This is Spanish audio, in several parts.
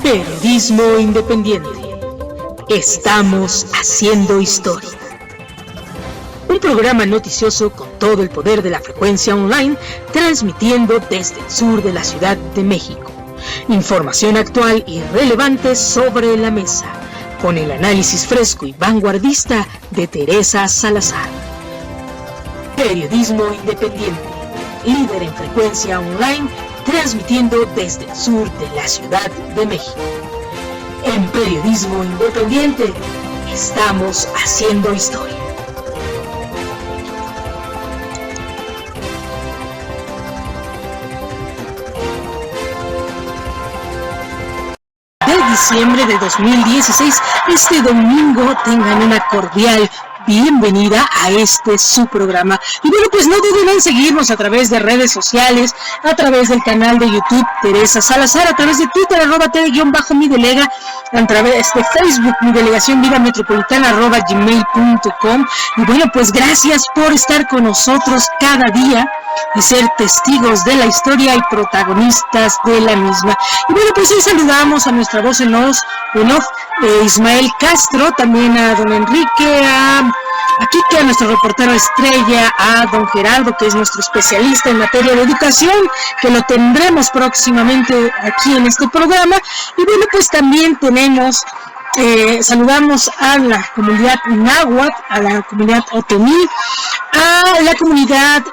Periodismo independiente. Estamos haciendo historia. Un programa noticioso con todo el poder de la frecuencia online, transmitiendo desde el sur de la Ciudad de México. Información actual y relevante sobre la mesa, con el análisis fresco y vanguardista de Teresa Salazar. Periodismo independiente, líder en frecuencia online, transmitiendo desde el sur de la Ciudad de México. En Periodismo Independiente, estamos haciendo historia. De diciembre de 2016, este domingo tengan una cordial bienvenida a su programa. Y bueno, pues no duden en seguirnos a través de redes sociales, a través del canal de YouTube Teresa Salazar, a través de Twitter, @Tere_mi-delega, a través de Facebook, mi delegación Vida Metropolitana, @gmail.com. Y bueno, pues gracias por estar con nosotros cada día y ser testigos de la historia y protagonistas de la misma. Y bueno, pues hoy saludamos a nuestra voz en off, Ismael Castro, también a don Enrique, a Kike, a nuestro reportero estrella, a don Gerardo, que es nuestro especialista en materia de educación, que lo tendremos próximamente aquí en este programa. Y bueno, pues también tenemos, saludamos a la comunidad náhuatl, a la comunidad otomí, a la comunidad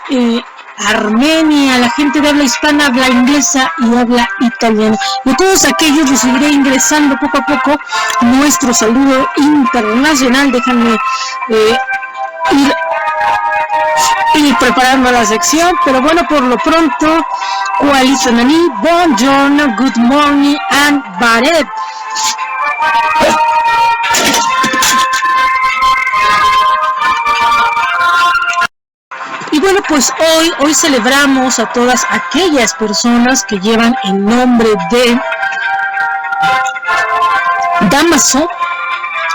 armenia, la gente de habla hispana, habla inglesa y habla italiano. Y a todos aquellos les iré ingresando poco a poco nuestro saludo internacional. Déjenme ir preparando la sección, pero bueno, por lo pronto, Kualisanani, buongiorno, good morning and baret. Y bueno, pues hoy celebramos a todas aquellas personas que llevan el nombre de Damaso,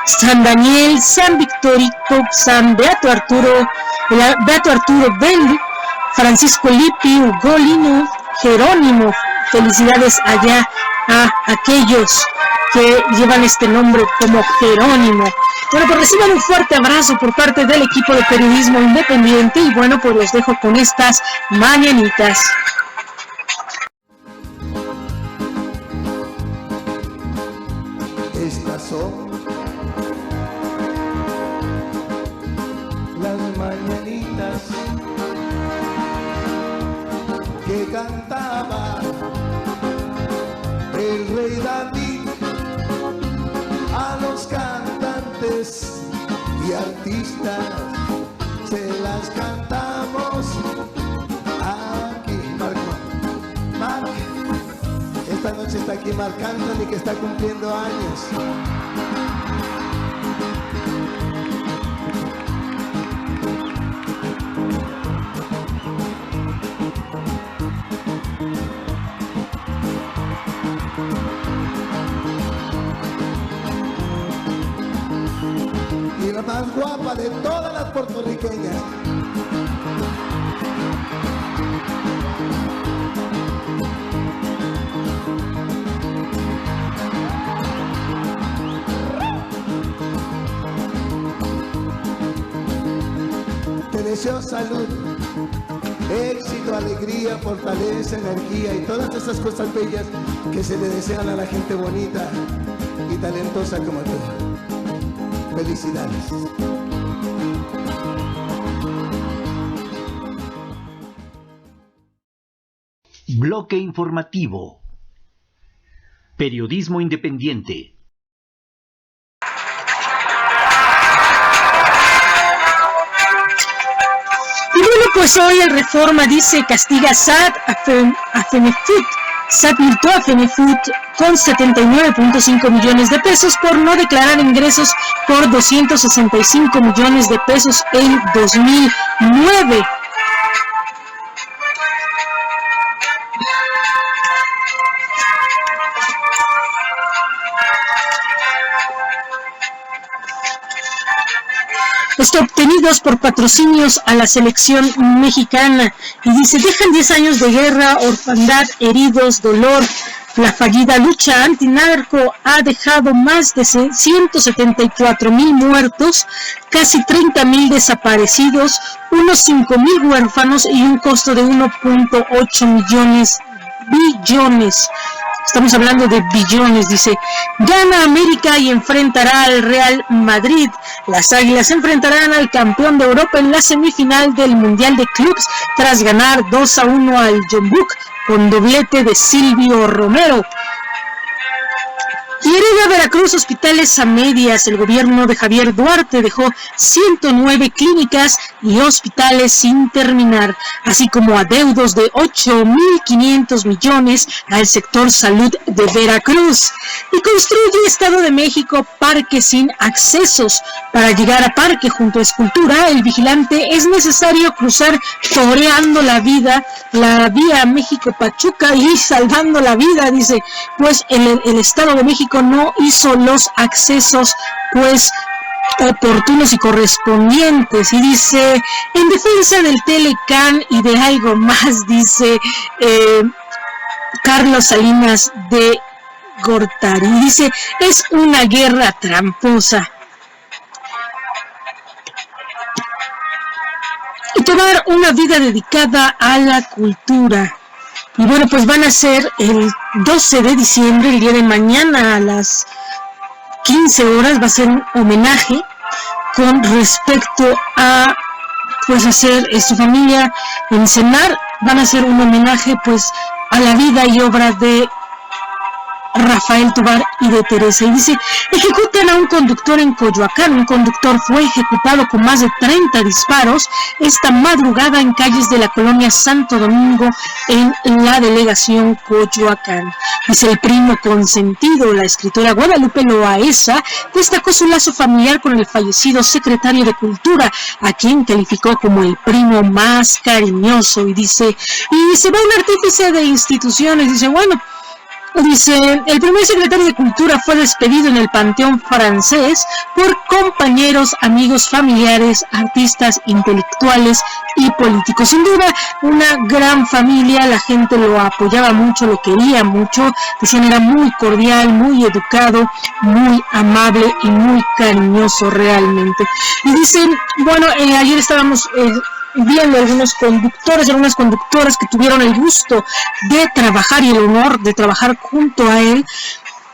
San Daniel, San Victorito, San Beato Arturo Belli, Francisco Lippi, Ugolino, Jerónimo. Felicidades allá a aquellos que llevan este nombre como Jerónimo. Bueno, pues reciban un fuerte abrazo por parte del equipo de Periodismo Independiente y bueno, pues los dejo con estas mañanitas. Estas son las mañanitas que cantaba el rey David a los cantantes y artistas. Se las cantamos aquí. Marc, esta noche está aquí Marc Anthony, que está cumpliendo años. Y la más guapa de todas las puertorriqueñas. Te deseo salud, éxito, alegría, fortaleza, energía y todas esas cosas bellas que se le desean a la gente bonita y talentosa como tú. Felicidades. Bloque informativo. Periodismo independiente. Y bueno, pues hoy el Reforma dice castiga SAT a Fenefut. SAT multó a Fenefut con 79.5 millones de pesos por no declarar ingresos por 265 millones de pesos en 2009. Obtenidos por patrocinios a la selección mexicana. Y dice, dejan 10 años de guerra, orfandad, heridos, dolor, La fallida lucha antinarco ha dejado más de 174,000 muertos, casi 30,000 desaparecidos, unos 5,000 huérfanos y un costo de 1.8 billones. Estamos hablando de billones, dice. Gana América y enfrentará al Real Madrid. Las Águilas enfrentarán al campeón de Europa en la semifinal del Mundial de Clubs tras ganar 2-1 al Jeonbuk con doblete de Silvio Romero. Y hereda Veracruz hospitales a medias. El gobierno de Javier Duarte dejó 109 clínicas y hospitales sin terminar, así como adeudos de 8.500 millones al sector salud de Veracruz. Y construye Estado de México parque sin accesos. Para llegar a parque junto a escultura, el vigilante es necesario cruzar toreando la vía México-Pachuca y salvando la vida, dice, pues el Estado de México no hizo los accesos pues oportunos y correspondientes. Y dice, en defensa del Telecán y de algo más, dice Carlos Salinas de Gortari, dice, es una guerra tramposa. Y tomar una vida dedicada a la cultura. Y bueno, pues van a ser el 12 de diciembre, el día de mañana a las 15 horas, va a ser un homenaje con respecto a, pues, hacer su familia en Cenar, van a hacer un homenaje, pues, a la vida y obra de Rafael Tovar y de Teresa. Y dice, ejecutan a un conductor en Coyoacán. Un conductor fue ejecutado con más de 30 disparos esta madrugada en calles de la colonia Santo Domingo en la delegación Coyoacán. Dice, el primo consentido, la escritora Guadalupe Loaesa, destacó su lazo familiar con el fallecido secretario de Cultura, a quien calificó como el primo más cariñoso. Y dice, y se va un artífice de instituciones. Dice, bueno, dice, el primer secretario de Cultura fue despedido en el Panteón Francés por compañeros, amigos, familiares, artistas, intelectuales y políticos. Sin duda, una gran familia, la gente lo apoyaba mucho, lo quería mucho, decían era muy cordial, muy educado, muy amable y muy cariñoso realmente. Y dicen, bueno, ayer estábamos viendo algunas conductoras que tuvieron el gusto de trabajar y el honor de trabajar junto a él,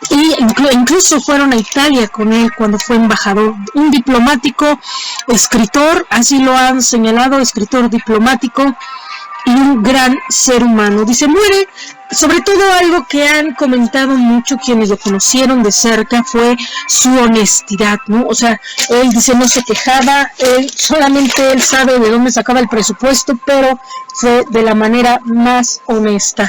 y incluso fueron a Italia con él cuando fue embajador. Un diplomático, escritor, así lo han señalado, escritor, diplomático y un gran ser humano. Dice, muere, sobre todo algo que han comentado mucho quienes lo conocieron de cerca fue su honestidad, ¿no? O sea, él dice, no se quejaba, solamente él sabe de dónde sacaba el presupuesto, pero fue de la manera más honesta.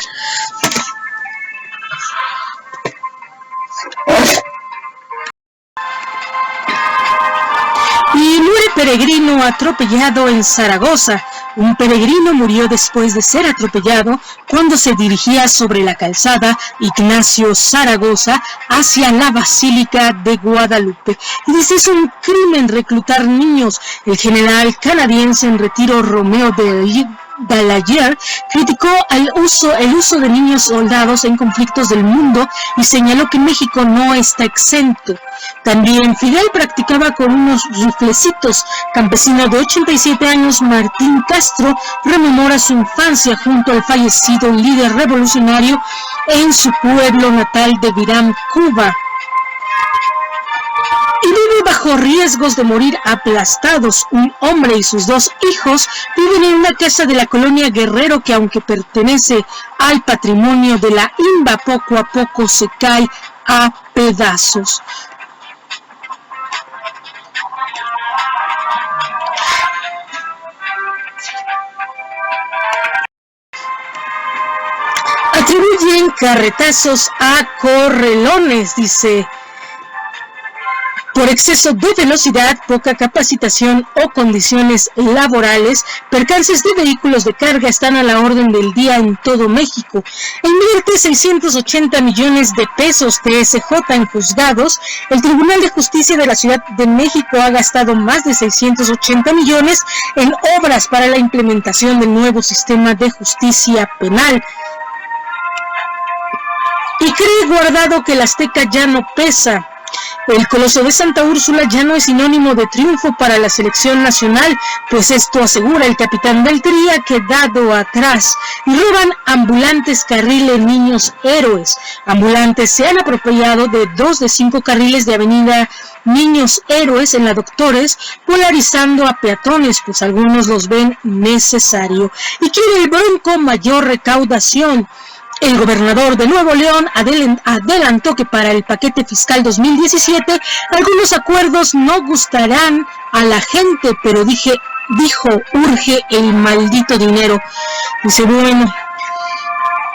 Y muere peregrino atropellado en Zaragoza. Un peregrino murió después de ser atropellado cuando se dirigía sobre la calzada Ignacio Zaragoza hacia la Basílica de Guadalupe. Y dice, es un crimen reclutar niños. El general canadiense en retiro Romeo Dallaire criticó el uso de niños soldados en conflictos del mundo y señaló que México no está exento. También Fidel practicaba con unos riflecitos. Campesino de 87 años Martín Castro rememora su infancia junto al fallecido líder revolucionario en su pueblo natal de Virán, Cuba. Y vive bajo riesgos de morir aplastados. Un hombre y sus 2 hijos viven en una casa de la colonia Guerrero que, aunque pertenece al patrimonio de la INBA, poco a poco se cae a pedazos. Atribuyen carretazos a correlones, dice. Por exceso de velocidad, poca capacitación o condiciones laborales, percances de vehículos de carga están a la orden del día en todo México. Invierte 680 millones de pesos TSJ en juzgados. El Tribunal de Justicia de la Ciudad de México ha gastado más de 680 millones en obras para la implementación del nuevo sistema de justicia penal. Y cree Guardado que el Azteca ya no pesa. El Coloso de Santa Úrsula ya no es sinónimo de triunfo para la selección nacional, pues esto asegura el capitán del Tri, ha quedado atrás. Y roban ambulantes carriles niños héroes. Ambulantes se han apropiado de 2 de 5 carriles de avenida Niños Héroes en la Doctores, polarizando a peatones, pues algunos los ven necesario. Y quiere el Bronco mayor recaudación. El gobernador de Nuevo León adelantó que para el paquete fiscal 2017 algunos acuerdos no gustarán a la gente, pero dijo, urge el maldito dinero. Dice, bueno,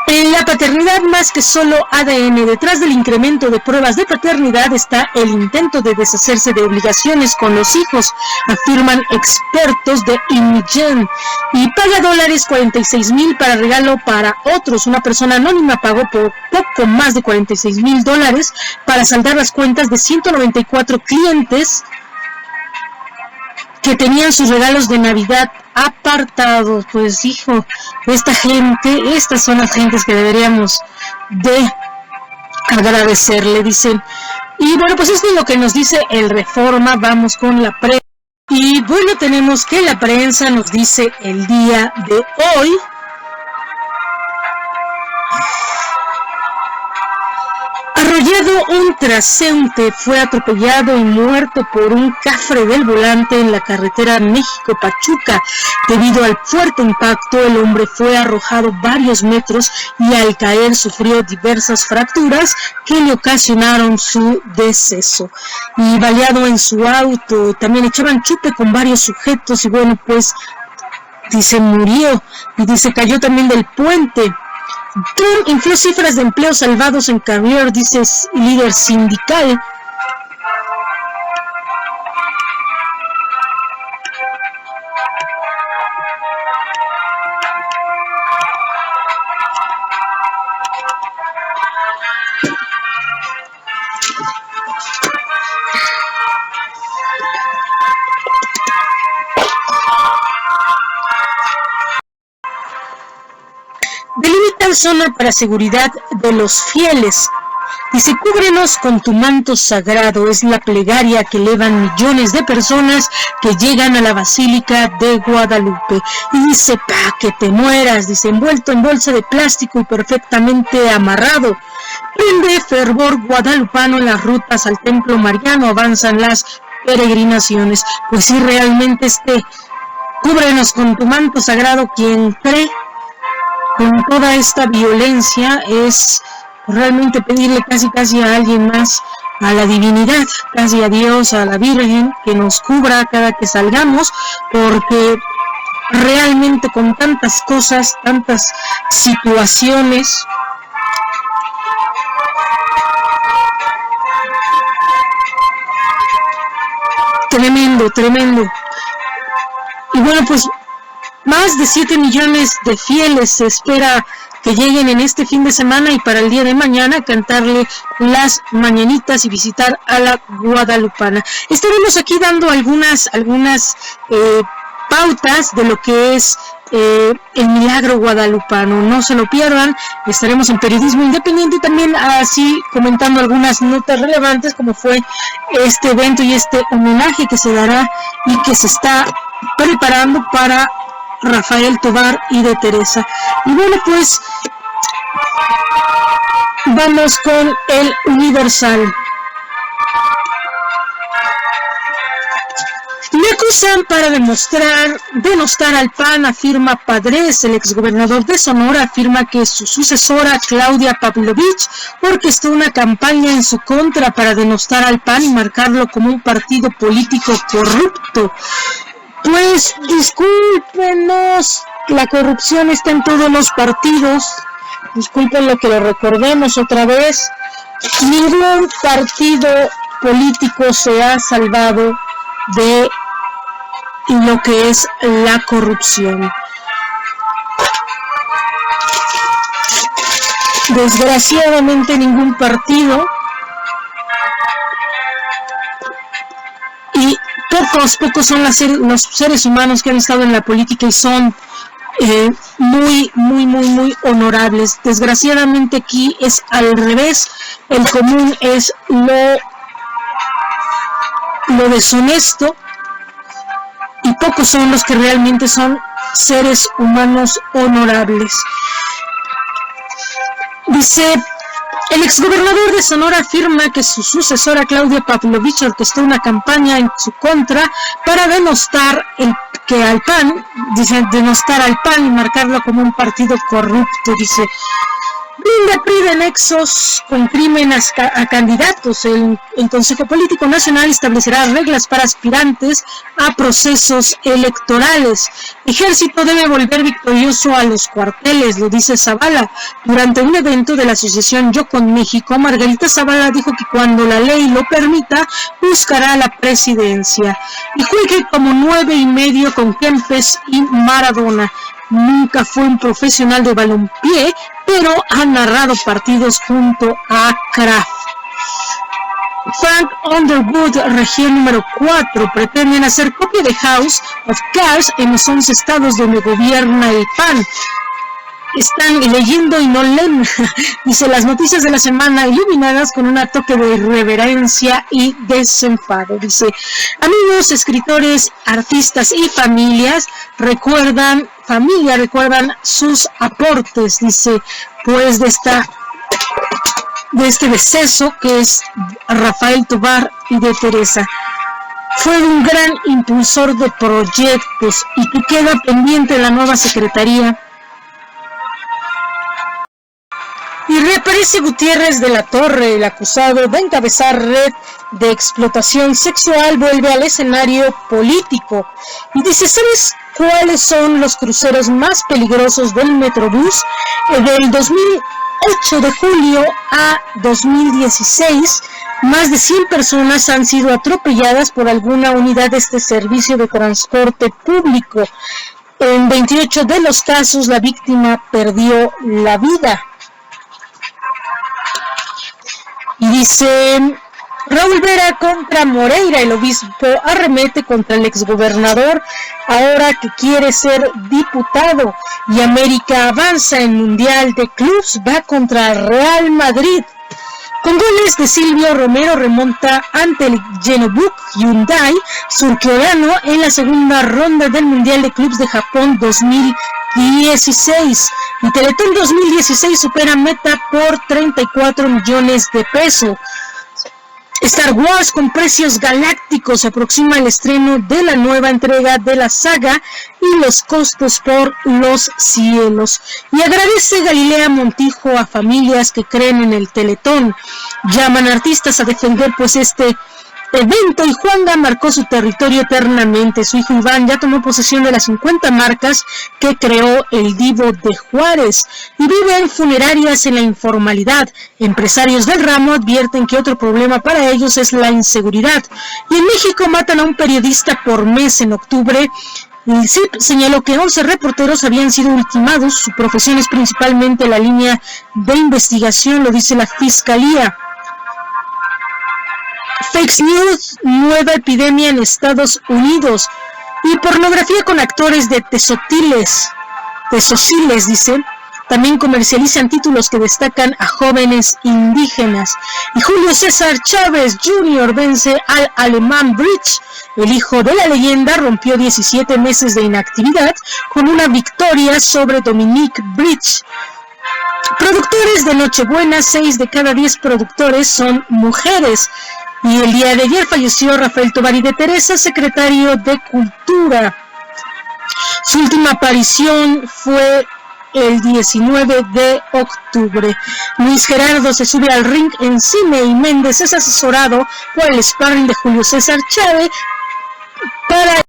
en la paternidad más que solo ADN, detrás del incremento de pruebas de paternidad está el intento de deshacerse de obligaciones con los hijos, afirman expertos de INMIGEN. Y paga $46,000 para regalo para otros. Una persona anónima pagó por poco más de $46,000 para saldar las cuentas de 194 clientes que tenían sus regalos de Navidad apartados. Pues hijo, esta gente, estas son las gentes que deberíamos de agradecerle, dicen. Y bueno, pues esto es lo que nos dice el Reforma. Vamos con la prensa. Y bueno, tenemos que la prensa nos dice el día de hoy. Arrollado un transeúnte, fue atropellado y muerto por un cafre del volante en la carretera México-Pachuca. Debido al fuerte impacto, el hombre fue arrojado varios metros y al caer sufrió diversas fracturas que le ocasionaron su deceso. Y baleado en su auto, también echaban chupe con varios sujetos y bueno, pues dice murió y dice cayó también del puente. Trump infló cifras de empleos salvados en Carrier, dice líder sindical. Delimitan zona para seguridad de los fieles. Dice, cúbrenos con tu manto sagrado. Es la plegaria que elevan millones de personas que llegan a la Basílica de Guadalupe. Y dice, pa' que te mueras. Dice, envuelto en bolsa de plástico y perfectamente amarrado. Prende fervor guadalupano en las rutas al Templo Mariano. Avanzan las peregrinaciones. Pues sí, realmente cúbrenos con tu manto sagrado. Quien cree con toda esta violencia es realmente pedirle casi a alguien más, a la divinidad, casi a Dios, a la Virgen, que nos cubra cada que salgamos, porque realmente con tantas cosas, tantas situaciones, tremendo. Y bueno, pues más de 7 millones de fieles se espera que lleguen en este fin de semana y para el día de mañana cantarle las mañanitas y visitar a la guadalupana. Estaremos aquí dando algunas pautas de lo que es el milagro guadalupano. No se lo pierdan, estaremos en Periodismo Independiente y también así comentando algunas notas relevantes como fue este evento y este homenaje que se dará y que se está preparando para Rafael Tovar y de Teresa. Y bueno, pues vamos con el Universal. Le acusan para denostar al PAN, afirma Padres. El exgobernador de Sonora afirma que su sucesora, Claudia Pavlovich, orquestó una campaña en su contra para denostar al PAN y marcarlo como un partido político corrupto. Pues discúlpenos, la corrupción está en todos los partidos. Disculpen lo que lo recordemos otra vez. Ningún partido político se ha salvado de lo que es la corrupción. Desgraciadamente ningún partido, y pocos son los seres humanos que han estado en la política y son muy honorables. Desgraciadamente aquí es al revés, el común es lo deshonesto y pocos son los que realmente son seres humanos honorables. Dice, el exgobernador de Sonora afirma que su sucesora Claudia Pavlovich orquestó una campaña en su contra para denostar al PAN y marcarlo como un partido corrupto. Dice, brinda PRI de nexos con crimen a candidatos. El Consejo Político Nacional establecerá reglas para aspirantes a procesos electorales. Ejército debe volver victorioso a los cuarteles, lo dice Zavala. Durante un evento de la asociación Yo con México, Margarita Zavala dijo que cuando la ley lo permita, buscará la presidencia. Y juegue como 9.5 con Kempes y Maradona. Nunca fue un profesional de balompié, pero ha narrado partidos junto a Kraft. Frank Underwood, región número 4, pretenden hacer copia de House of Cards en los 11 estados donde gobierna el PAN. Están leyendo y no leen. Dice, las noticias de la semana iluminadas con un toque de irreverencia y desenfado. Dice, amigos, escritores, artistas y familias recuerdan sus aportes. Dice, pues de este deceso que es Rafael Tovar y de Teresa. Fue un gran impulsor de proyectos y que queda pendiente la nueva secretaría. Y reaparece Gutiérrez de la Torre, el acusado de encabezar red de explotación sexual, vuelve al escenario político. Y dice, ¿sabes cuáles son los cruceros más peligrosos del Metrobús? Del 2008 de julio a 2016, más de 100 personas han sido atropelladas por alguna unidad de este servicio de transporte público. En 28 de los casos, la víctima perdió la vida. Y dice, Raúl Vera contra Moreira, el obispo arremete contra el exgobernador ahora que quiere ser diputado. Y América avanza en Mundial de Clubs, va contra Real Madrid. Con goles de Silvio, Romero remonta ante el Genobuk Hyundai surcoreano en la segunda ronda del Mundial de Clubs de Japón 2016. Y Teletón 2016 supera meta por 34 millones de pesos. Star Wars con precios galácticos, se aproxima el estreno de la nueva entrega de la saga y los costos por los cielos. Y agradece Galilea Montijo a familias que creen en el Teletón. Llaman artistas a defender pues este evento y Juanga marcó su territorio eternamente. Su hijo Iván ya tomó posesión de las 50 marcas que creó el Divo de Juárez y vive en funerarias en la informalidad. Empresarios del ramo advierten que otro problema para ellos es la inseguridad. Y en México matan a un periodista por mes en octubre. El CIP señaló que 11 reporteros habían sido ultimados. Su profesión es principalmente la línea de investigación, lo dice la Fiscalía. Fake news, nueva epidemia en Estados Unidos. Y pornografía con actores de tesociles, dice. También comercializan títulos que destacan a jóvenes indígenas. Y Julio César Chávez Jr. vence al alemán Bridge. El hijo de la leyenda rompió 17 meses de inactividad con una victoria sobre Dominique Bridge. Productores de Nochebuena, 6 de cada 10 productores son mujeres. Y el día de ayer falleció Rafael Tovar y de Teresa, secretario de Cultura. Su última aparición fue el 19 de octubre. Luis Gerardo se sube al ring encima y Méndez es asesorado por el sparring de Julio César Chávez para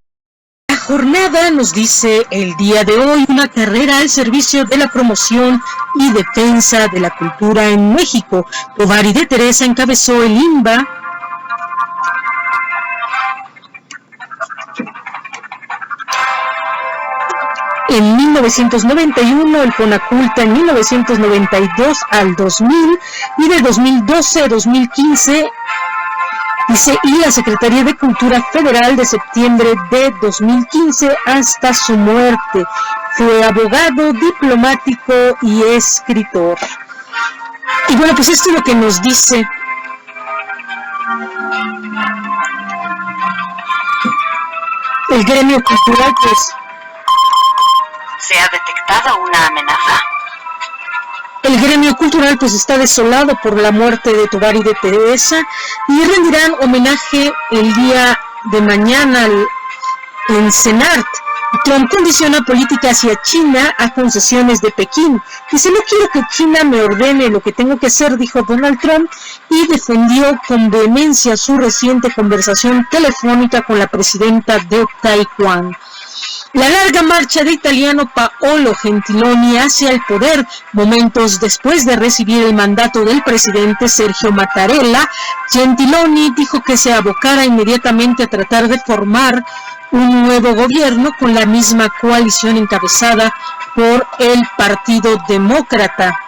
la jornada. Nos dice el día de hoy una carrera al servicio de la promoción y defensa de la cultura en México. Tovar y de Teresa encabezó el INBA. En 1991, el Fonaculta en 1992 al 2000 y de 2012 a 2015 Dice, y la Secretaría de Cultura Federal de septiembre de 2015 hasta su muerte. Fue abogado, diplomático y escritor. Y bueno, pues esto es lo que nos dice el gremio cultural, pues. Se ha detectado una amenaza. El gremio cultural pues está desolado por la muerte de Tovar y de Teresa y rendirán homenaje el día de mañana en CENART. Trump condiciona política hacia China a concesiones de Pekín. Dice, no quiero que China me ordene lo que tengo que hacer, dijo Donald Trump, y defendió con vehemencia su reciente conversación telefónica con la presidenta de Taiwán. La larga marcha de italiano Paolo Gentiloni hacia el poder, momentos después de recibir el mandato del presidente Sergio Mattarella, Gentiloni dijo que se abocara inmediatamente a tratar de formar un nuevo gobierno con la misma coalición encabezada por el Partido Demócrata.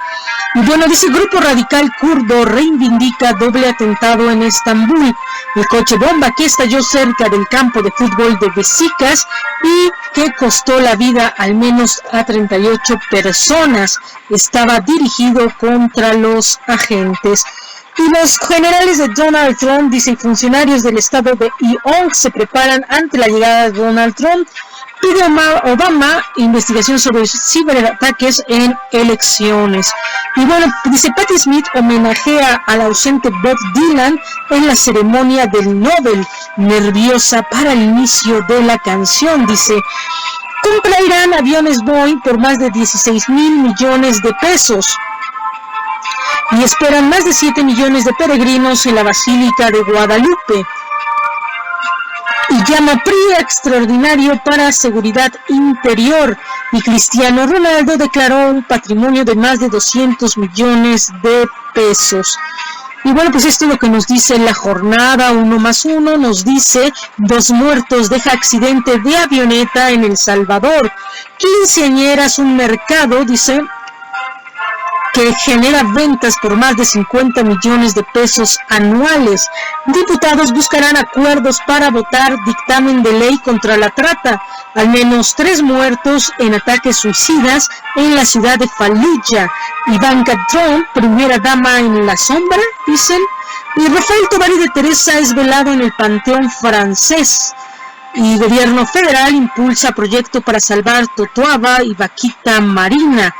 Y bueno, dice, el grupo radical kurdo reivindica doble atentado en Estambul. El coche bomba que estalló cerca del campo de fútbol de Beşiktaş y que costó la vida al menos a 38 personas estaba dirigido contra los agentes. Y los generales de Donald Trump, dicen, funcionarios del estado de Wyoming se preparan ante la llegada de Donald Trump. Pide Obama investigación sobre ciberataques en elecciones. Y bueno, dice, Patti Smith homenajea al ausente Bob Dylan en la ceremonia del Nobel, nerviosa para el inicio de la canción. Dice, comprarán aviones Boeing por más de 16,000 millones de pesos. Y esperan más de 7 millones de peregrinos en la Basílica de Guadalupe. Y llama PRI extraordinario para seguridad interior. Y Cristiano Ronaldo declaró un patrimonio de más de 200 millones de pesos. Y bueno, pues esto es lo que nos dice la jornada 1+1, nos dice 2 muertos, deja accidente de avioneta en El Salvador. Quinceañeras, un mercado, dice, que genera ventas por más de 50 millones de pesos anuales. Diputados buscarán acuerdos para votar dictamen de ley contra la trata. Al menos 3 muertos en ataques suicidas en la ciudad de Fallujah. Ivanka Trump, primera dama en la sombra, dicen. Y Rafael Tovar y de Teresa es velado en el Panteón francés. Y gobierno federal impulsa proyecto para salvar Totoaba y Vaquita Marina.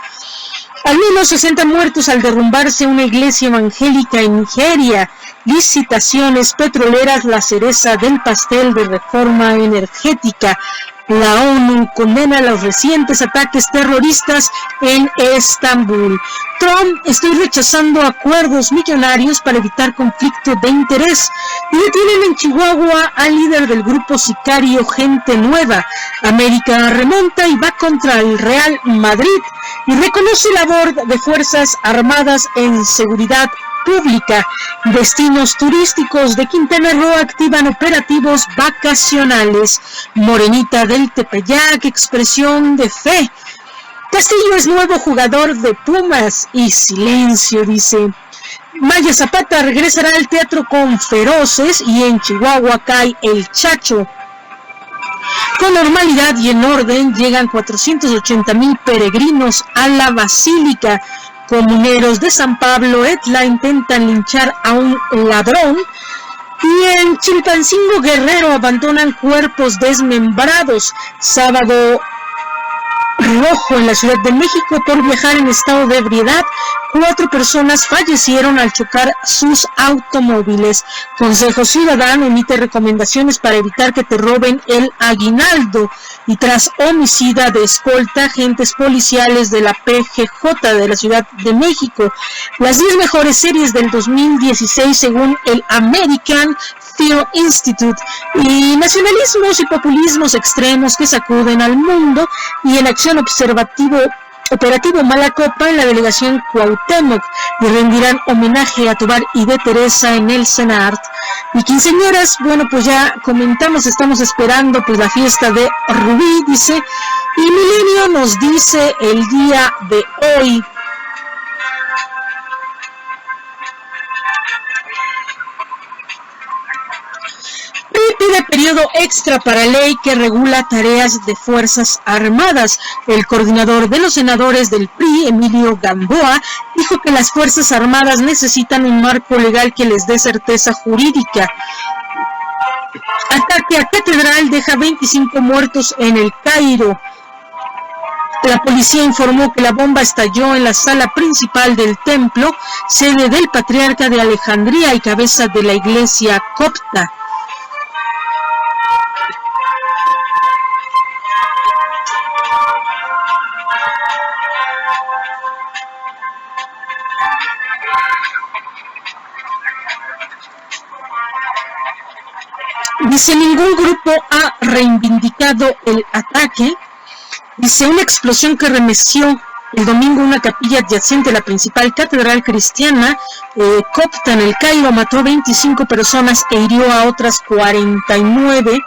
Al menos 60 muertos al derrumbarse una iglesia evangélica en Nigeria. Licitaciones petroleras, la cereza del pastel de reforma energética. La ONU condena los recientes ataques terroristas en Estambul. Trump, estoy rechazando acuerdos millonarios para evitar conflicto de interés. Y detienen en Chihuahua al líder del grupo sicario Gente Nueva. América remonta y va contra el Real Madrid. Y reconoce labor de Fuerzas Armadas en seguridad pública. Destinos turísticos de Quintana Roo activan operativos vacacionales. Morenita del Tepeyac, expresión de fe. Castillo es nuevo jugador de Pumas. Y silencio, dice. Maya Zapata regresará al teatro con Feroces. Y en Chihuahua cae El Chacho. Con normalidad y en orden llegan 480,000 peregrinos a la Basílica. Comuneros de San Pablo Etla intentan linchar a un ladrón. Y en Chilpancingo Guerrero abandonan cuerpos desmembrados. Sábado rojo en la Ciudad de México por viajar en estado de ebriedad. 4 personas fallecieron al chocar sus automóviles. Consejo Ciudadano emite recomendaciones para evitar que te roben el aguinaldo. Y tras homicida de escolta, agentes policiales de la PGJ de la Ciudad de México. Las 10 mejores series del 2016 según el American Film Institute. Y nacionalismos y populismos extremos que sacuden al mundo. Y en acción operativo Malacopa en la delegación Cuauhtémoc, y rendirán homenaje a Tovar y de Teresa en el CENART. Y quinceañeras, bueno, pues ya comentamos, estamos esperando pues la fiesta de Rubí, dice, y Milenio nos dice el día de hoy. pide periodo extra para ley que regula tareas de Fuerzas Armadas. El coordinador de los senadores del PRI, Emilio Gamboa, dijo que las Fuerzas Armadas necesitan un marco legal que les dé certeza jurídica. Ataque a catedral deja 25 muertos en El Cairo. La policía informó que la bomba estalló en la sala principal del templo, sede del patriarca de Alejandría y cabeza de la iglesia copta. Dice, ningún grupo ha reivindicado el ataque. Dice, una explosión que remeció el domingo una capilla adyacente a la principal catedral cristiana copta en El Cairo mató a 25 personas e hirió a otras 49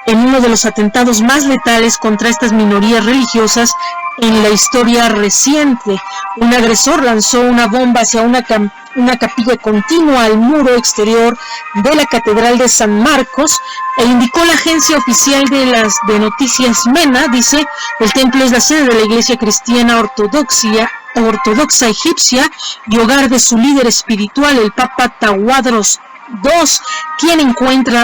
en uno de los atentados más letales contra estas minorías religiosas en la historia reciente. Un agresor lanzó una bomba hacia una capilla continua al muro exterior de la Catedral de San Marcos e indicó la agencia oficial de noticias MENA, dice, el templo es la sede de la iglesia cristiana ortodoxa egipcia y hogar de su líder espiritual, el Papa Tawadros II, quien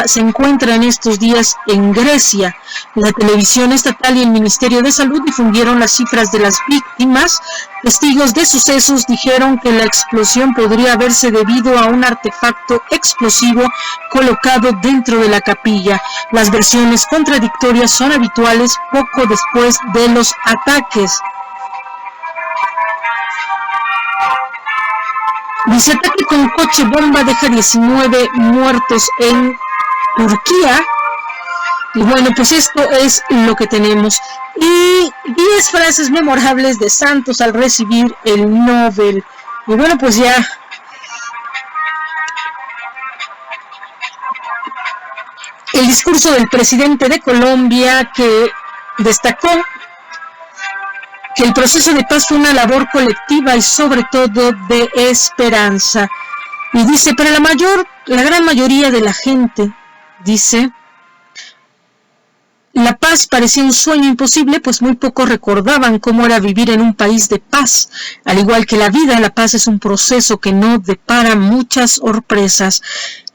se encuentra en estos días en Grecia. La televisión estatal y el Ministerio de Salud difundieron las cifras de las víctimas. Testigos de sucesos dijeron que la explosión podría haberse debido a un artefacto explosivo colocado dentro de la capilla. Las versiones contradictorias son habituales poco después de los ataques. Dice, ataque con coche bomba deja 19 muertos en Turquía. Y bueno, pues esto es lo que tenemos. Y 10 frases memorables de Santos al recibir el Nobel. Y bueno, pues ya el discurso del presidente de Colombia, que destacó que el proceso de paz fue una labor colectiva y sobre todo de esperanza. Y dice, para la gran mayoría de la gente, dice, la paz parecía un sueño imposible, pues muy pocos recordaban cómo era vivir en un país de paz. Al igual que la vida, la paz es un proceso que no depara muchas sorpresas.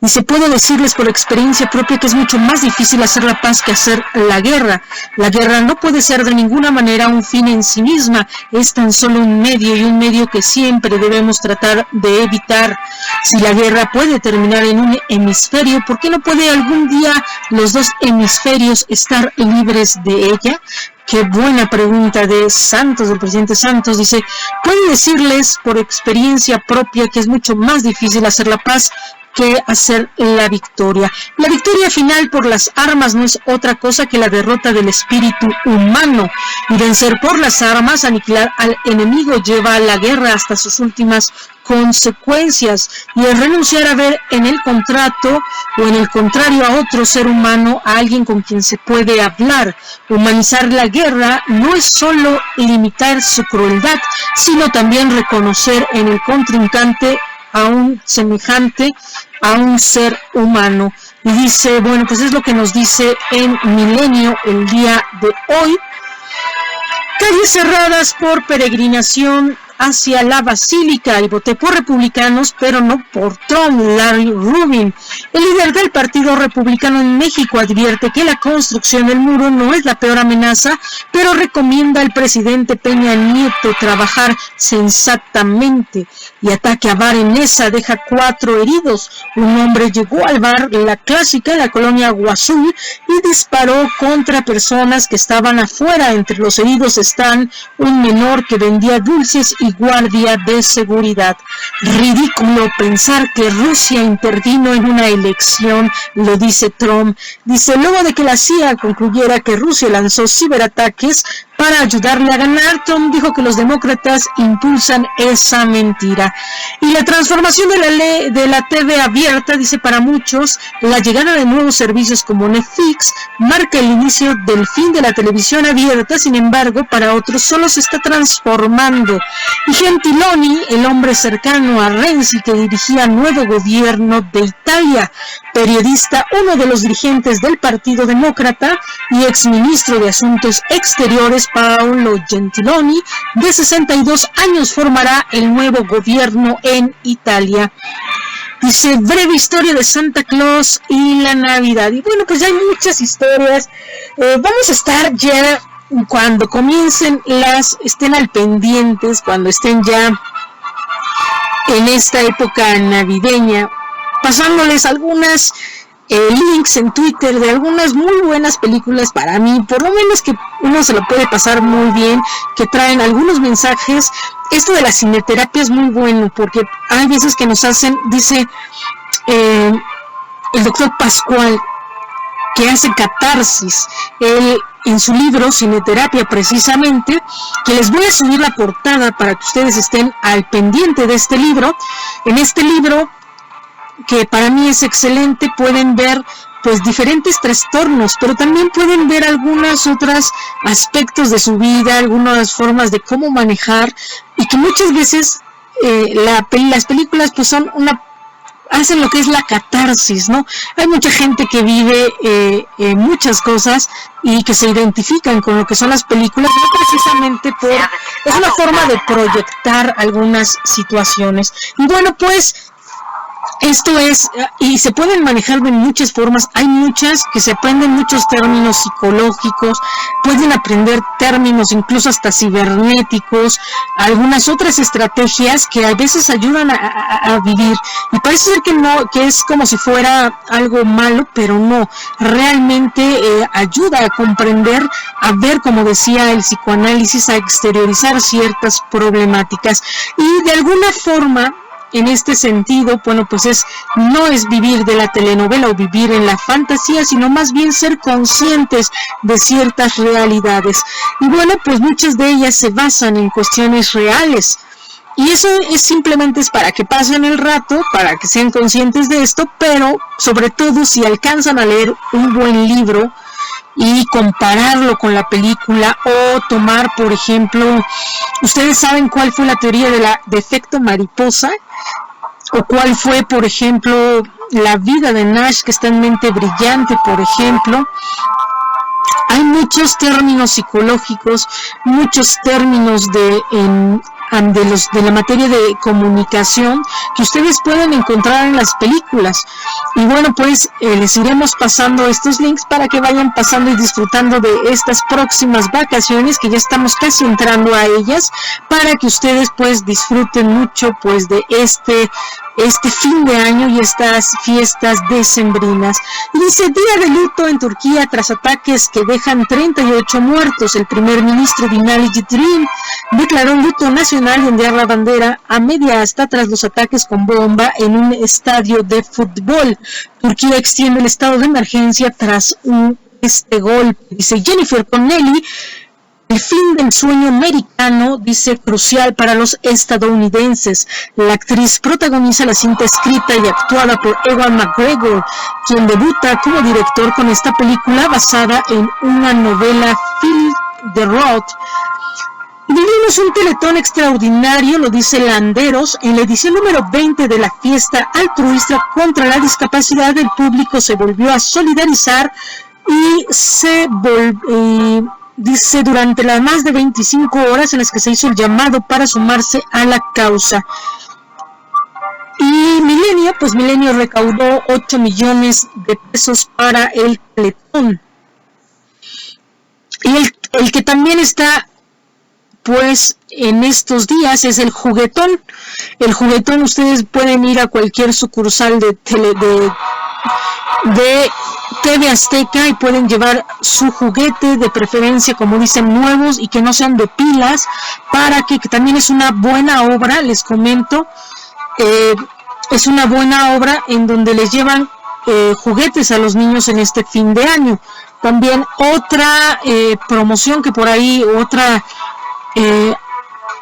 Dice, puedo decirles por experiencia propia que es mucho más difícil hacer la paz que hacer la guerra. La guerra no puede ser de ninguna manera un fin en sí misma, es tan solo un medio y un medio que siempre debemos tratar de evitar. Si la guerra puede terminar en un hemisferio, ¿por qué no puede algún día los dos hemisferios estar libres de ella? Qué buena pregunta de Santos, del presidente Santos. Dice, puedo decirles por experiencia propia que es mucho más difícil hacer la paz que hacer la victoria. La victoria final por las armas no es otra cosa que la derrota del espíritu humano. Y vencer por las armas, aniquilar al enemigo, lleva a la guerra hasta sus últimas consecuencias. Y el renunciar a ver en el contrato o en el contrario a otro ser humano, a alguien con quien se puede hablar. Humanizar la guerra no es solo limitar su crueldad, sino también reconocer en el contrincante a un semejante, a un ser humano. Y dice, bueno, pues es lo que nos dice en Milenio el día de hoy. Calles cerradas por peregrinación hacia la Basílica, y voté por republicanos, pero no por Trump. Larry Rubin, el líder del Partido Republicano en México, advierte que la construcción del muro no es la peor amenaza, pero recomienda al presidente Peña Nieto trabajar sensatamente. Y ataque a bar en Nesa deja 4 heridos. Un hombre llegó al bar La Clásica en la colonia Agua Azul y disparó contra personas que estaban afuera. Entre los heridos están un menor que vendía dulces y guardia de seguridad. Ridículo pensar que Rusia intervino en una elección, lo dice Trump. Dice, luego de que la CIA concluyera que Rusia lanzó ciberataques para ayudarle a ganar. Trump dijo que los demócratas impulsan esa mentira. Y la transformación de la ley de la TV abierta, dice, para muchos, la llegada de nuevos servicios como Netflix marca el inicio del fin de la televisión abierta. Sin embargo, para otros solo se está transformando. Y Gentiloni, el hombre cercano a Renzi que dirigía el nuevo gobierno de Italia, periodista, uno de los dirigentes del Partido Demócrata y exministro de Asuntos Exteriores, Paolo Gentiloni, de 62 años, formará el nuevo gobierno en Italia. Dice, breve historia de Santa Claus y la Navidad. Y bueno, pues ya hay muchas historias. Vamos a estar ya, cuando comiencen estén al pendientes, cuando estén ya en esta época navideña, pasándoles algunas links en Twitter de algunas muy buenas películas para mí, por lo menos que uno se lo puede pasar muy bien, que traen algunos mensajes. Esto de la cineterapia es muy bueno, porque hay veces que nos hacen, dice el doctor Pascual, que hace catarsis, él en su libro Cineterapia precisamente, que les voy a subir la portada para que ustedes estén al pendiente de este libro. En este libro, que para mí es excelente, pueden ver pues diferentes trastornos, pero también pueden ver algunos otros aspectos de su vida, algunas formas de cómo manejar, y que muchas veces las películas pues son hacen lo que es la catarsis, ¿no? Hay mucha gente que vive muchas cosas y que se identifican con lo que son las películas, no precisamente es una forma de proyectar algunas situaciones. Y bueno, pues esto es, y se pueden manejar de muchas formas. Hay muchas que se aprenden muchos términos psicológicos, pueden aprender términos incluso hasta cibernéticos, algunas otras estrategias que a veces ayudan a vivir, y parece ser que no, que es como si fuera algo malo, pero no, realmente ayuda a comprender, a ver, como decía el psicoanálisis, a exteriorizar ciertas problemáticas, y de alguna forma, en este sentido, bueno, pues no es vivir de la telenovela o vivir en la fantasía, sino más bien ser conscientes de ciertas realidades. Y bueno, pues muchas de ellas se basan en cuestiones reales. Y eso simplemente para que pasen el rato, para que sean conscientes de esto, pero sobre todo si alcanzan a leer un buen libro y compararlo con la película, o tomar, por ejemplo, ustedes saben cuál fue la teoría de efecto mariposa, o cuál fue, por ejemplo, la vida de Nash, que está en Mente Brillante, por ejemplo. Hay muchos términos psicológicos, muchos términos de la materia de comunicación que ustedes pueden encontrar en las películas. Y bueno, pues les iremos pasando estos links para que vayan pasando y disfrutando de estas próximas vacaciones, que ya estamos casi entrando a ellas, para que ustedes pues disfruten mucho pues de este fin de año y estas fiestas decembrinas. Y dice, día de luto en Turquía tras ataques que dejan 38 muertos. El primer ministro Binali Yildirim declaró luto nacional y ondear la bandera a media asta tras los ataques con bomba en un estadio de fútbol. Turquía extiende el estado de emergencia tras este golpe. Dice Jennifer Connelly, el fin del sueño americano, dice, crucial para los estadounidenses. La actriz protagoniza la cinta escrita y actuada por Ewan McGregor, quien debuta como director con esta película basada en una novela Phil de Roth. Vivimos un teletón extraordinario, lo dice Landeros. En la edición número 20 de la fiesta altruista contra la discapacidad, el público se volvió a solidarizar y dice, durante las más de 25 horas en las que se hizo el llamado para sumarse a la causa. Y Milenio recaudó 8 millones de pesos para el teletón. Y el que también está pues en estos días es el juguetón. El juguetón, ustedes pueden ir a cualquier sucursal de TV Azteca y pueden llevar su juguete, de preferencia, como dicen, nuevos y que no sean de pilas, para que también es una buena obra, les comento, es una buena obra en donde les llevan juguetes a los niños en este fin de año. También otra promoción que por ahí, otra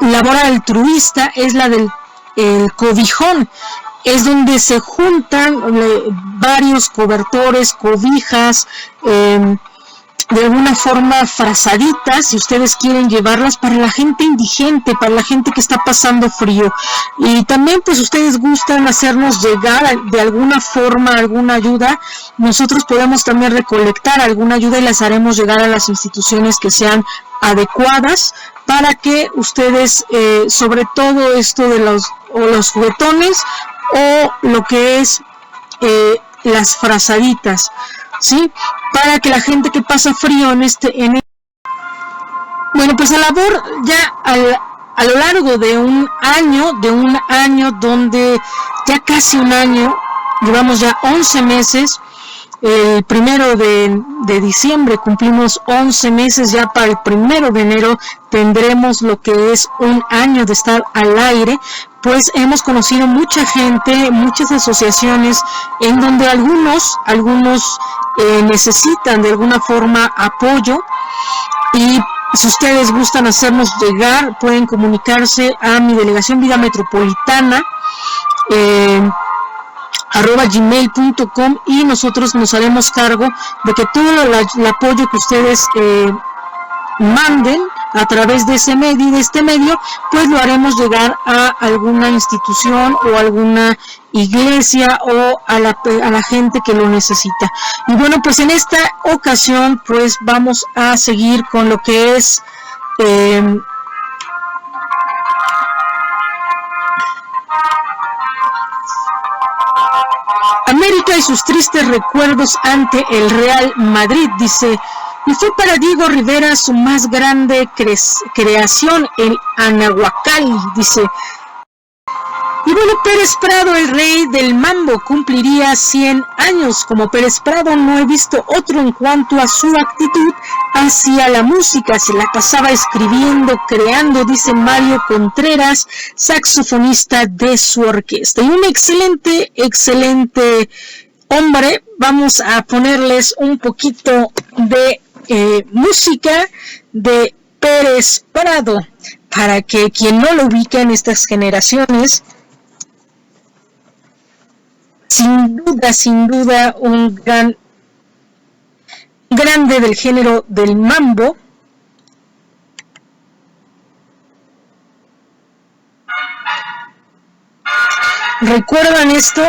labor altruista es la del cobijón. Es donde se juntan varios cobertores, cobijas, de alguna forma frazaditas, si ustedes quieren llevarlas para la gente indigente, para la gente que está pasando frío. Y también pues ustedes gustan hacernos llegar de alguna forma alguna ayuda, nosotros podemos también recolectar alguna ayuda y las haremos llegar a las instituciones que sean adecuadas para que ustedes, sobre todo esto de los juguetones o lo que es las frazaditas, ¿sí? Para que la gente que pasa frío bueno, pues la labor ya a lo largo de un año donde ya casi un año, llevamos ya 11 meses, el 1 de diciembre cumplimos 11 meses, ya para el 1 de enero tendremos lo que es un año de estar al aire. Pues hemos conocido mucha gente, muchas asociaciones en donde algunos necesitan de alguna forma apoyo, y si ustedes gustan hacernos llegar pueden comunicarse a mi delegación Vida Metropolitana @gmail.com y nosotros nos haremos cargo de que todo el apoyo que ustedes manden a través de este medio, pues lo haremos llegar a alguna institución o alguna iglesia o a la gente que lo necesita. Y bueno, pues en esta ocasión pues vamos a seguir con lo que es América y sus tristes recuerdos ante el Real Madrid. Dice: y fue para Diego Rivera su más grande creación, el Anahuacalli, dice. Y bueno, Pérez Prado, el rey del mambo, cumpliría 100 años. Como Pérez Prado no he visto otro en cuanto a su actitud hacia la música. Se la pasaba escribiendo, creando, dice Mario Contreras, saxofonista de su orquesta. Y un excelente hombre. Vamos a ponerles un poquito de música de Pérez Prado para que quien no lo ubica en estas generaciones, sin duda un grande del género del mambo. ¿Recuerdan esto?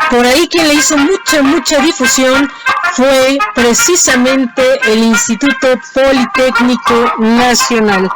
Por ahí quien le hizo mucha difusión fue precisamente el Instituto Politécnico Nacional.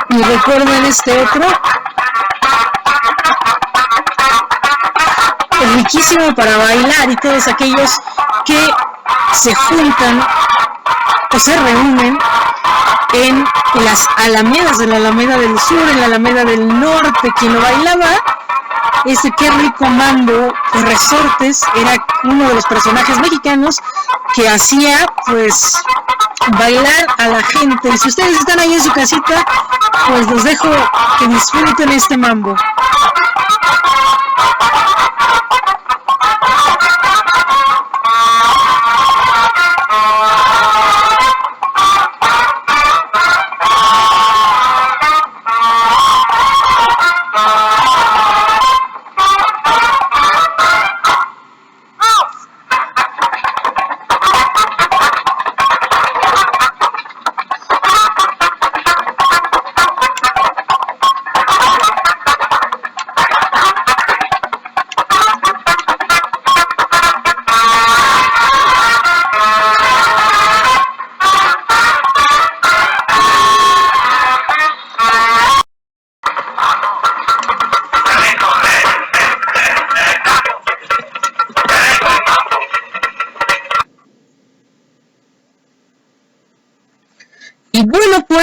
¿Y recuerdan este otro? Es riquísimo para bailar, y todos aquellos que se juntan o se reúnen en las alamedas, de la Alameda del Sur, en la Alameda del Norte. Quien lo bailaba, ese Qué Rico Mambo de Resortes, era uno de los personajes mexicanos que hacía pues bailar a la gente. Y si ustedes están ahí en su casita, pues los dejo que disfruten este mambo.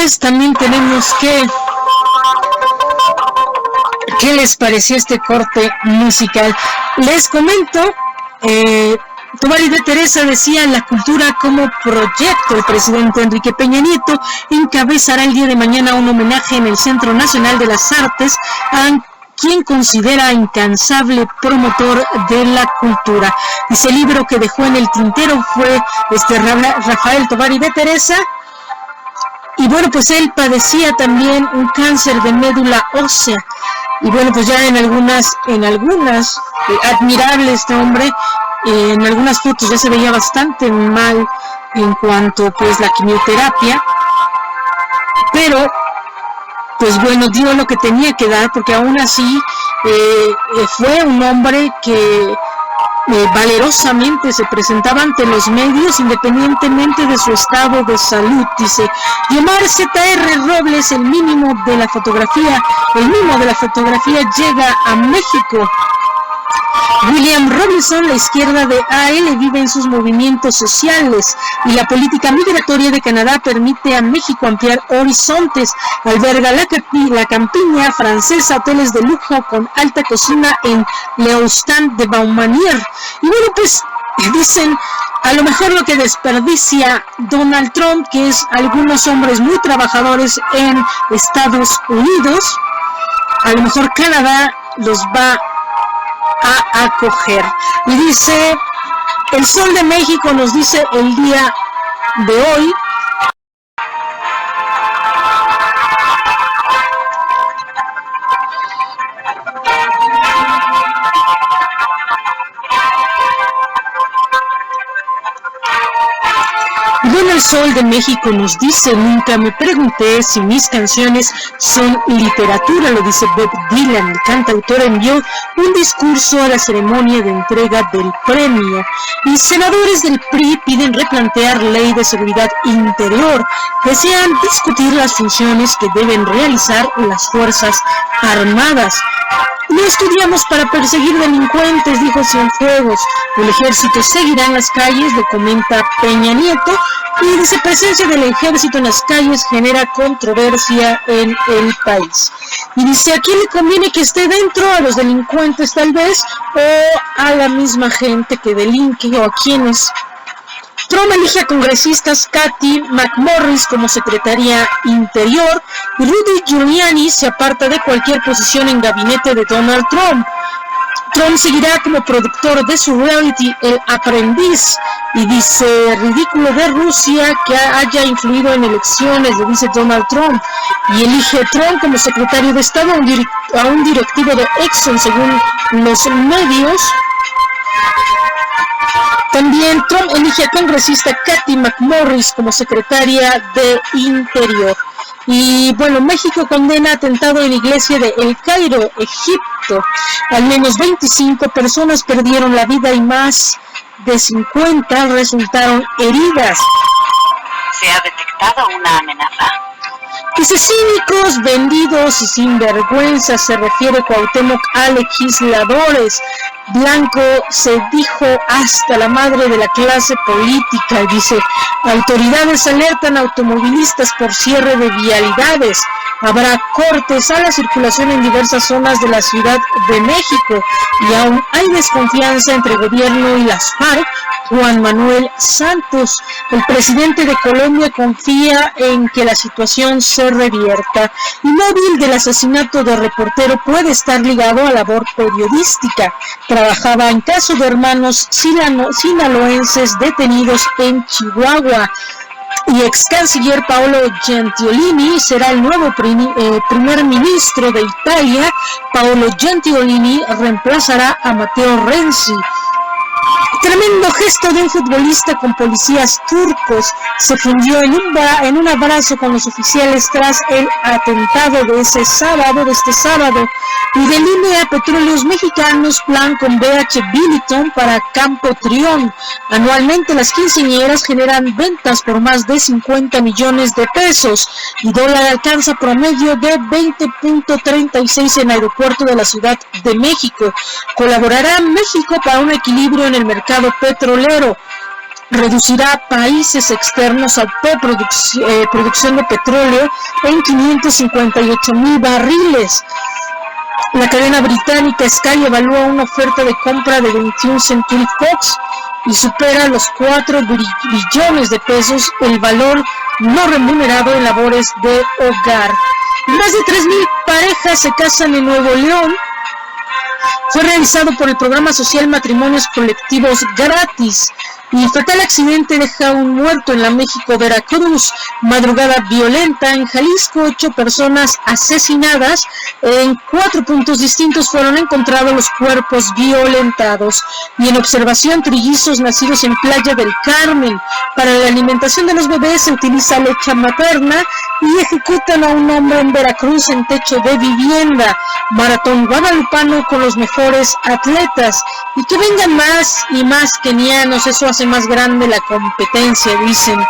pues también tenemos que... ¿Qué les pareció este corte musical? Les comento, Tovari de Teresa decía: la cultura como proyecto. El presidente Enrique Peña Nieto encabezará el día de mañana un homenaje en el Centro Nacional de las Artes a quien considera incansable promotor de la cultura. Ese libro que dejó en el tintero fue Rafael Tovari de Teresa. Y bueno, pues él padecía también un cáncer de médula ósea. Y bueno, pues ya en algunas admirable este hombre, en algunas fotos ya se veía bastante mal en cuanto pues la quimioterapia, pero pues bueno, dio lo que tenía que dar, porque aún así fue un hombre que valerosamente se presentaba ante los medios independientemente de su estado de salud. Dice Yomar Z.R. Robles: el mimo de la fotografía llega a México. William Robinson: la izquierda de AL vive en sus movimientos sociales y la política migratoria de Canadá permite a México ampliar horizontes. Alberga la campiña francesa, hoteles de lujo con alta cocina en Leustan de Baumanier. Y bueno, pues dicen, a lo mejor lo que desperdicia Donald Trump, que es algunos hombres muy trabajadores en Estados Unidos, a lo mejor Canadá los va a acoger. Y dice, El Sol de México nos dice el día de hoy: bueno, El Sol de México nos dice: nunca me pregunté si mis canciones son literatura. Lo dice Bob Dylan. El cantautor envió un discurso a la ceremonia de entrega del premio. Y senadores del PRI piden replantear ley de seguridad interior. Desean discutir las funciones que deben realizar las Fuerzas Armadas. No estudiamos para perseguir delincuentes, dijo Cienfuegos. El ejército seguirá en las calles, lo comenta Peña Nieto. Y dice: presencia del ejército en las calles genera controversia en el país. Y dice: ¿a quién le conviene que esté dentro? ¿A los delincuentes tal vez? ¿O a la misma gente que delinque? ¿O a quiénes? Trump elige a congresistas Kathy McMorris como secretaria interior y Rudy Giuliani se aparta de cualquier posición en gabinete de Donald Trump. Trump seguirá como productor de su reality El Aprendiz. Y dice: ridículo de Rusia que haya influido en elecciones, le dice Donald Trump. Y elige Trump como secretario de Estado a un directivo de Exxon, según los medios. También Trump elige a congresista Kathy McMorris como secretaria de Interior. Y bueno, México condena atentado en iglesia de El Cairo, Egipto. Al menos 25 personas perdieron la vida y más de 50 resultaron heridas. Se ha detectado una amenaza. Dice: cínicos, vendidos y sinvergüenzas, se refiere Cuauhtémoc a legisladores. Blanco se dijo hasta la madre de la clase política. Y dice: autoridades alertan a automovilistas por cierre de vialidades. Habrá cortes a la circulación en diversas zonas de la Ciudad de México y aún hay desconfianza entre gobierno y las FARC. Juan Manuel Santos, el presidente de Colombia, confía en que la situación se revierta. Y móvil del asesinato de reportero puede estar ligado a labor periodística. Trabajaba en caso de hermanos sinaloenses detenidos en Chihuahua. Y ex canciller Paolo Gentiloni será el nuevo primer ministro de Italia. Paolo Gentiloni reemplazará a Matteo Renzi. Tremendo gesto de un futbolista con policías turcos. Se fundió en un abrazo con los oficiales tras el atentado de este sábado. Y delinea Petróleos Mexicanos plan con BH Billiton para Campo Trión. Anualmente las quinceañeras generan ventas por más de 50 millones de pesos. Y dólar alcanza promedio de 20.36 en aeropuerto de la Ciudad de México. Colaborará México para un equilibrio en el mercado petrolero. reducirá países externos a producción de petróleo en 558,000 barriles. La cadena británica Sky evalúa una oferta de compra de 21 Century Fox y supera los 4 billones de pesos el valor no remunerado en labores de hogar. Más de 3,000 parejas se casan en Nuevo León. Fue realizado por el programa social Matrimonios Colectivos Gratis. Y fatal accidente deja un muerto en la México-Veracruz. Madrugada violenta en Jalisco, 8 personas asesinadas. En 4 puntos distintos fueron encontrados los cuerpos violentados. Y en observación, trillizos nacidos en Playa del Carmen. Para la alimentación de los bebés se utiliza leche materna y ejecutan a un hombre en Veracruz en techo de vivienda. Maratón guadalupano con los mejores atletas. Y que vengan más y más kenianos, eso hace más grande la competencia, dicen.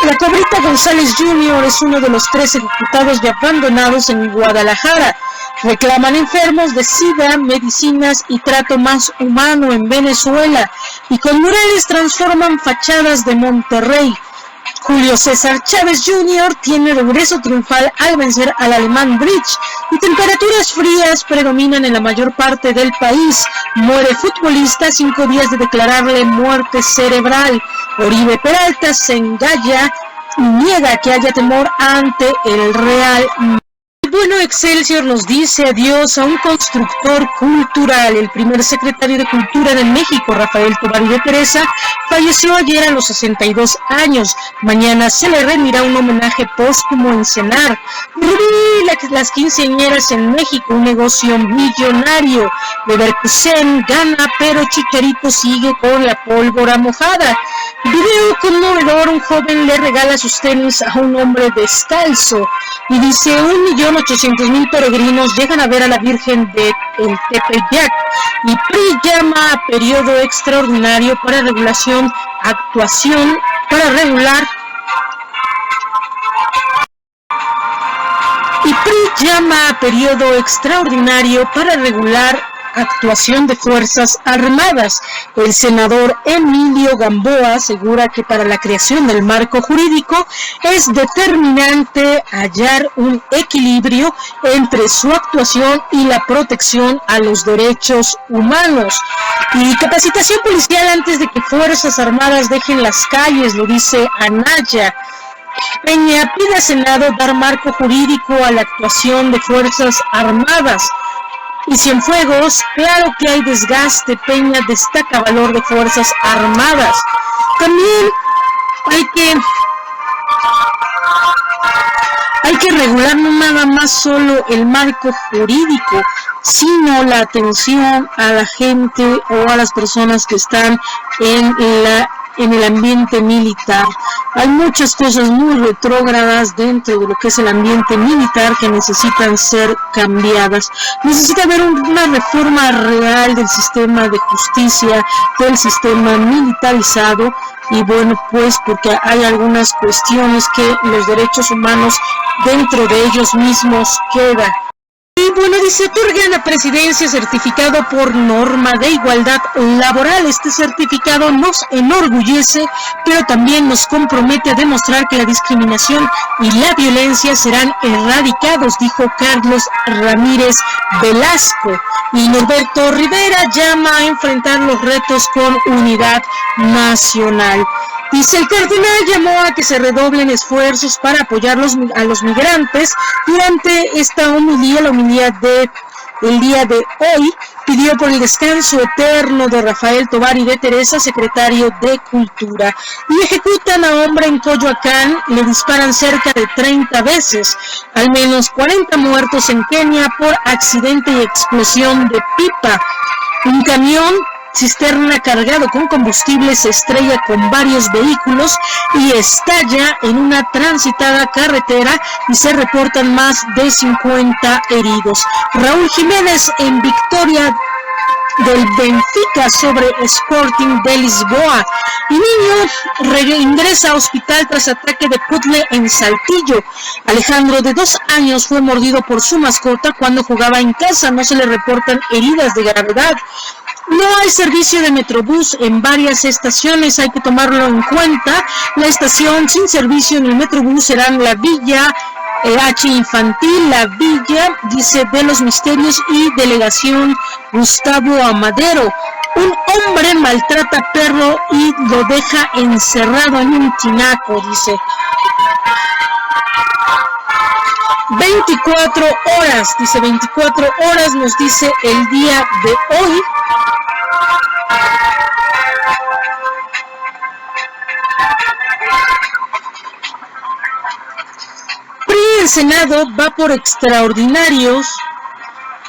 La Cobrita González Jr. es uno de los 3 ejecutados y abandonados en Guadalajara. Reclaman enfermos de SIDA, medicinas y trato más humano en Venezuela. Y con murales transforman fachadas de Monterrey. Julio César Chávez Jr. tiene regreso triunfal al vencer al alemán Bridge y temperaturas frías predominan en la mayor parte del país. Muere futbolista 5 días de declararle muerte cerebral. Oribe Peralta se engalla y niega que haya temor ante el Real. Bueno, Excelsior nos dice adiós a un constructor cultural. El primer secretario de Cultura de México, Rafael Tovar de Teresa, falleció ayer a los 62 años. Mañana se le rendirá un homenaje póstumo en Cenar. Rubí, las quinceañeras en México, un negocio millonario. Leverkusen gana, pero Chicharito sigue con la pólvora mojada. Video conmovedor, un joven le regala sus tenis a un hombre descalzo y dice 1.800.000 peregrinos llegan a ver a la Virgen de el Tepeyac. Y PRI llama a periodo extraordinario para regular actuación de Fuerzas Armadas. El senador Emilio Gamboa asegura que para la creación del marco jurídico es determinante hallar un equilibrio entre su actuación y la protección a los derechos humanos. Y capacitación policial antes de que Fuerzas Armadas dejen las calles, lo dice Anaya. Peña pide al Senado dar marco jurídico a la actuación de Fuerzas Armadas. Y Cienfuegos, claro que hay desgaste. Peña destaca valor de Fuerzas Armadas. También hay que regular no nada más solo el marco jurídico, sino la atención a la gente o a las personas que están en el ambiente militar. Hay muchas cosas muy retrógradas dentro de lo que es el ambiente militar que necesitan ser cambiadas. Necesita haber una reforma real del sistema de justicia, del sistema militarizado, y bueno, pues porque hay algunas cuestiones que los derechos humanos dentro de ellos mismos quedan. Y bueno, dice, otorga la presidencia certificado por norma de igualdad laboral. Este certificado nos enorgullece, pero también nos compromete a demostrar que la discriminación y la violencia serán erradicados, dijo Carlos Ramírez Velasco. Y Norberto Rivera llama a enfrentar los retos con unidad nacional. Dice, el cardenal llamó a que se redoblen esfuerzos para apoyar a los migrantes durante esta homilía, la homilía del día de hoy. Pidió por el descanso eterno de Rafael Tovar y de Teresa, secretario de Cultura. Y ejecutan a hombre en Coyoacán, le disparan cerca de 30 veces. Al menos 40 muertos en Kenia por accidente y explosión de pipa. Un camión cisterna cargado con combustible se estrella con varios vehículos y estalla en una transitada carretera y se reportan más de 50 heridos. Raúl Jiménez en Victoria del Benfica sobre Sporting de Lisboa. Y niño ingresa a hospital tras ataque de puzzle en Saltillo. Alejandro, de 2 años, fue mordido por su mascota cuando jugaba en casa. No se le reportan heridas de gravedad. No hay servicio de Metrobús en varias estaciones, hay que tomarlo en cuenta. La estación sin servicio en el Metrobús serán la Villa H Infantil, la Villa, dice, de los Misterios y Delegación Gustavo Amadero. Un hombre maltrata a perro y lo deja encerrado en un tinaco, dice. 24 horas, dice, 24 horas nos dice el día de hoy. PRI en Senado va por extraordinarios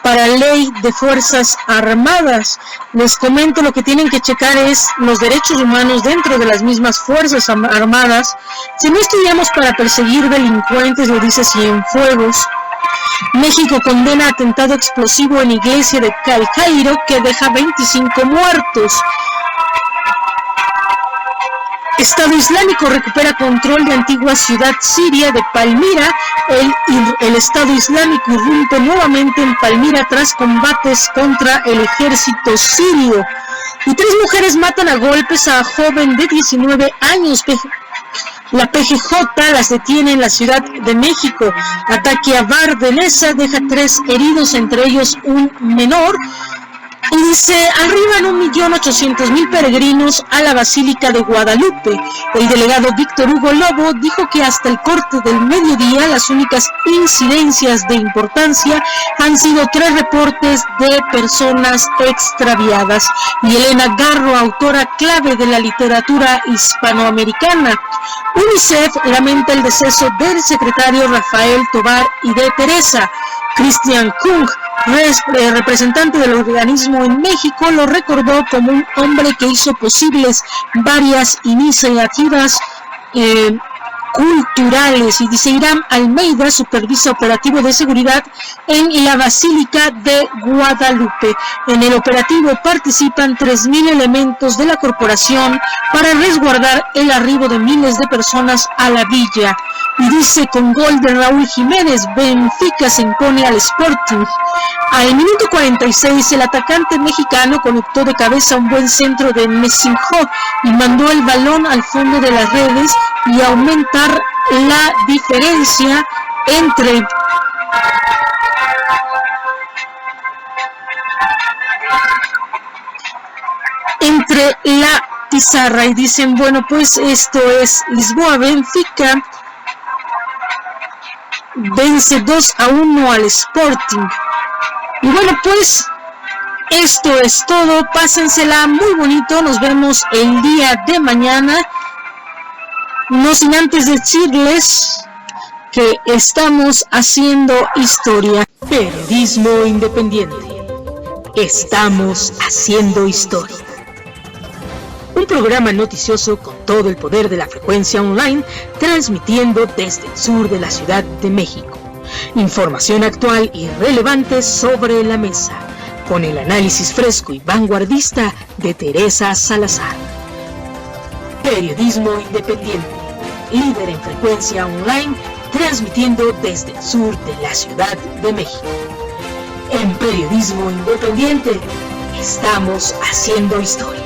para ley de Fuerzas Armadas. Les comento, lo que tienen que checar es los derechos humanos dentro de las mismas Fuerzas Armadas. Si no estudiamos para perseguir delincuentes, lo dice Cienfuegos. México condena atentado explosivo en iglesia de El Cairo que deja 25 muertos. Estado Islámico recupera control de antigua ciudad siria de Palmira. El Estado Islámico irrumpe nuevamente en Palmira tras combates contra el ejército sirio. Y 3 mujeres matan a golpes a joven de 19 años. La PGJ las detiene en la Ciudad de México. Ataque a bar de Nesa deja 3 heridos, entre ellos un menor. Y dice, arriban 1.800.000 peregrinos a la Basílica de Guadalupe. El delegado Víctor Hugo Lobo dijo que hasta el corte del mediodía las únicas incidencias de importancia han sido 3 reportes de personas extraviadas. Y Elena Garro, autora clave de la literatura hispanoamericana. UNICEF lamenta el deceso del secretario Rafael Tovar y de Teresa. Christian Kung, representante del organismo en México, lo recordó como un hombre que hizo posibles varias iniciativas culturales. Y dice, Irán Almeida supervisa operativo de seguridad en la Basílica de Guadalupe. En el operativo participan 3.000 elementos de la corporación para resguardar el arribo de miles de personas a la villa. Y dice, con gol de Raúl Jiménez, Benfica se impone al Sporting. Al minuto 46, el atacante mexicano conectó de cabeza un buen centro de Mesinjo y mandó el balón al fondo de las redes y aumentar la diferencia entre la pizarra. Y dicen, bueno, pues esto es Lisboa. Benfica vence 2-1 al Sporting. Y bueno, pues esto es todo. Pásensela muy bonito. Nos vemos el día de mañana. No sin antes decirles que estamos haciendo historia. Periodismo independiente. Estamos haciendo historia. Un programa noticioso con todo el poder de la frecuencia online, transmitiendo desde el sur de la Ciudad de México. Información actual y relevante sobre la mesa, con el análisis fresco y vanguardista de Teresa Salazar. Periodismo independiente, líder en frecuencia online, transmitiendo desde el sur de la Ciudad de México. En Periodismo Independiente, estamos haciendo historia.